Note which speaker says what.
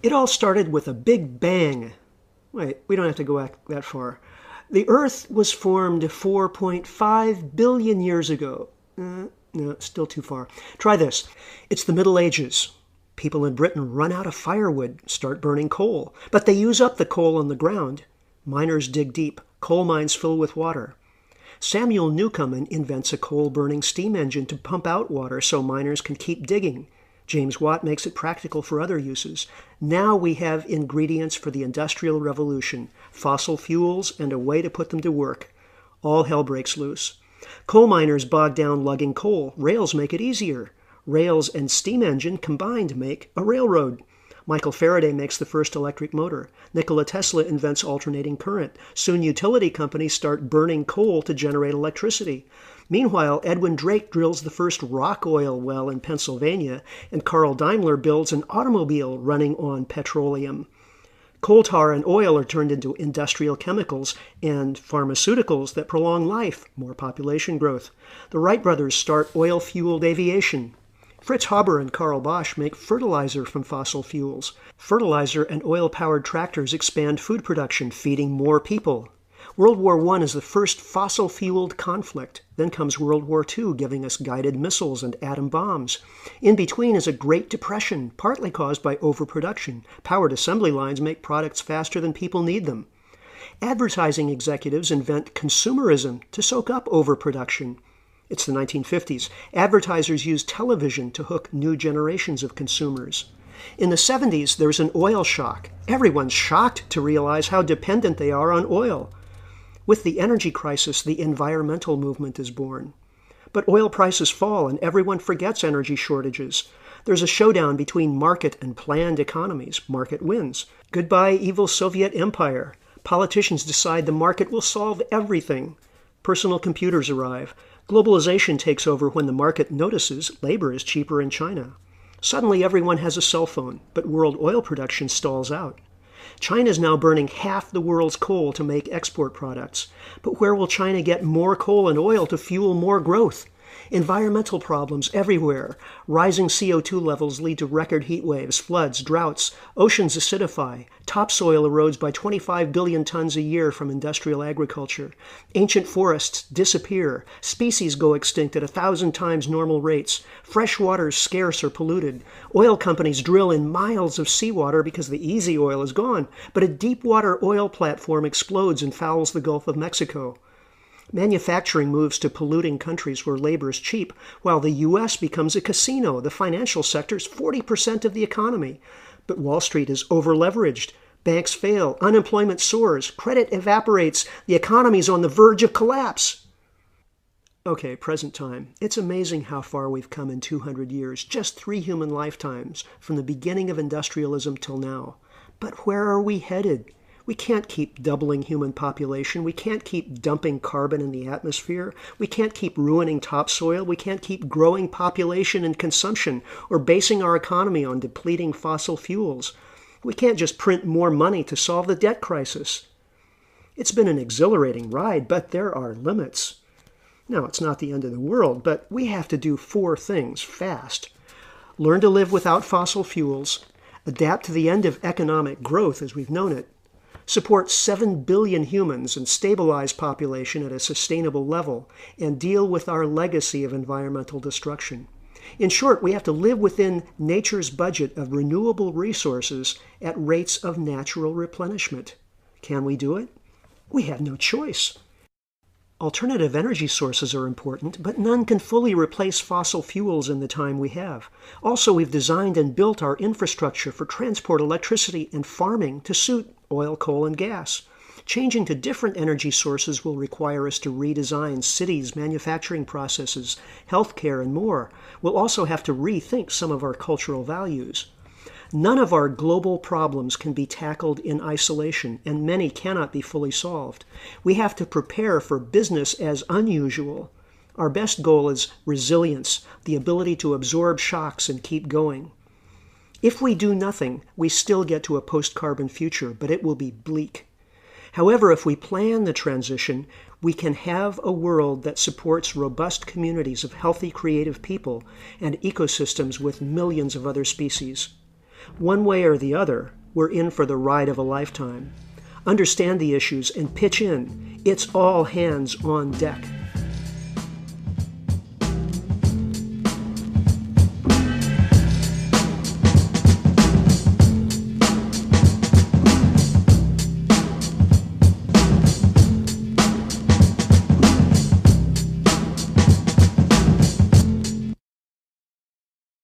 Speaker 1: It all started with a big bang. Wait, we don't have to go back that far. The Earth was formed 4.5 billion years ago. No, still too far. Try this. It's the Middle Ages. People in Britain run out of firewood, start burning coal. But they use up the coal on the ground. Miners dig deep. Coal mines fill with water. Samuel Newcomen invents a coal-burning steam engine to pump out water so miners can keep digging. James Watt makes it practical for other uses. Now we have ingredients for the Industrial Revolution, fossil fuels, and a way to put them to work. All hell breaks loose. Coal miners bog down lugging coal. Rails make it easier. Rails and steam engine combined make a railroad. Michael Faraday makes the first electric motor. Nikola Tesla invents alternating current. Soon utility companies start burning coal to generate electricity. Meanwhile, Edwin Drake drills the first rock oil well in Pennsylvania, and Carl Daimler builds an automobile running on petroleum. Coal tar and oil are turned into industrial chemicals and pharmaceuticals that prolong life, more population growth. The Wright brothers start oil-fueled aviation. Fritz Haber and Karl Bosch make fertilizer from fossil fuels. Fertilizer and oil-powered tractors expand food production, feeding more people. World War I is the first fossil-fueled conflict. Then comes World War II, giving us guided missiles and atom bombs. In between is a Great Depression, partly caused by overproduction. Powered assembly lines make products faster than people need them. Advertising executives invent consumerism to soak up overproduction. It's the 1950s. Advertisers use television to hook new generations of consumers. In the 70s, there's an oil shock. Everyone's shocked to realize how dependent they are on oil. With the energy crisis, the environmental movement is born. But oil prices fall and everyone forgets energy shortages. There's a showdown between market and planned economies. Market wins. Goodbye, evil Soviet empire. Politicians decide the market will solve everything. Personal computers arrive. Globalization takes over when the market notices labor is cheaper in China. Suddenly everyone has a cell phone, but world oil production stalls out. China is now burning half the world's coal to make export products. But where will China get more coal and oil to fuel more growth? Environmental problems everywhere. Rising CO2 levels lead to record heat waves, floods, droughts. Oceans acidify. Topsoil erodes by 25 billion tons a year from industrial agriculture. Ancient forests disappear. Species go extinct at 1,000 times normal rates. Fresh water is scarce or polluted. Oil companies drill in miles of seawater because the easy oil is gone. But a deep water oil platform explodes and fouls the Gulf of Mexico. Manufacturing moves to polluting countries where labor is cheap, while the U.S. becomes a casino. The financial sector is 40% of the economy. But Wall Street is over-leveraged. Banks fail. Unemployment soars. Credit evaporates. The economy is on the verge of collapse. Okay, present time. It's amazing how far we've come in 200 years, just 3 human lifetimes, from the beginning of industrialism till now. But where are we headed? We can't keep doubling human population. We can't keep dumping carbon in the atmosphere. We can't keep ruining topsoil. We can't keep growing population and consumption or basing our economy on depleting fossil fuels. We can't just print more money to solve the debt crisis. It's been an exhilarating ride, but there are limits. Now, it's not the end of the world, but we have to do 4 things fast. Learn to live without fossil fuels, adapt to the end of economic growth as we've known it, support 7 billion humans and stabilize population at a sustainable level, and deal with our legacy of environmental destruction. In short, we have to live within nature's budget of renewable resources at rates of natural replenishment. Can we do it? We have no choice. Alternative energy sources are important, but none can fully replace fossil fuels in the time we have. Also, we've designed and built our infrastructure for transport, electricity, and farming to suit oil, coal, and gas. Changing to different energy sources will require us to redesign cities, manufacturing processes, healthcare, and more. We'll also have to rethink some of our cultural values. None of our global problems can be tackled in isolation, and many cannot be fully solved. We have to prepare for business as unusual. Our best goal is resilience, the ability to absorb shocks and keep going. If we do nothing, we still get to a post-carbon future, but it will be bleak. However, if we plan the transition, we can have a world that supports robust communities of healthy, creative people and ecosystems with millions of other species. One way or the other, we're in for the ride of a lifetime. Understand the issues and pitch in. It's all hands on deck.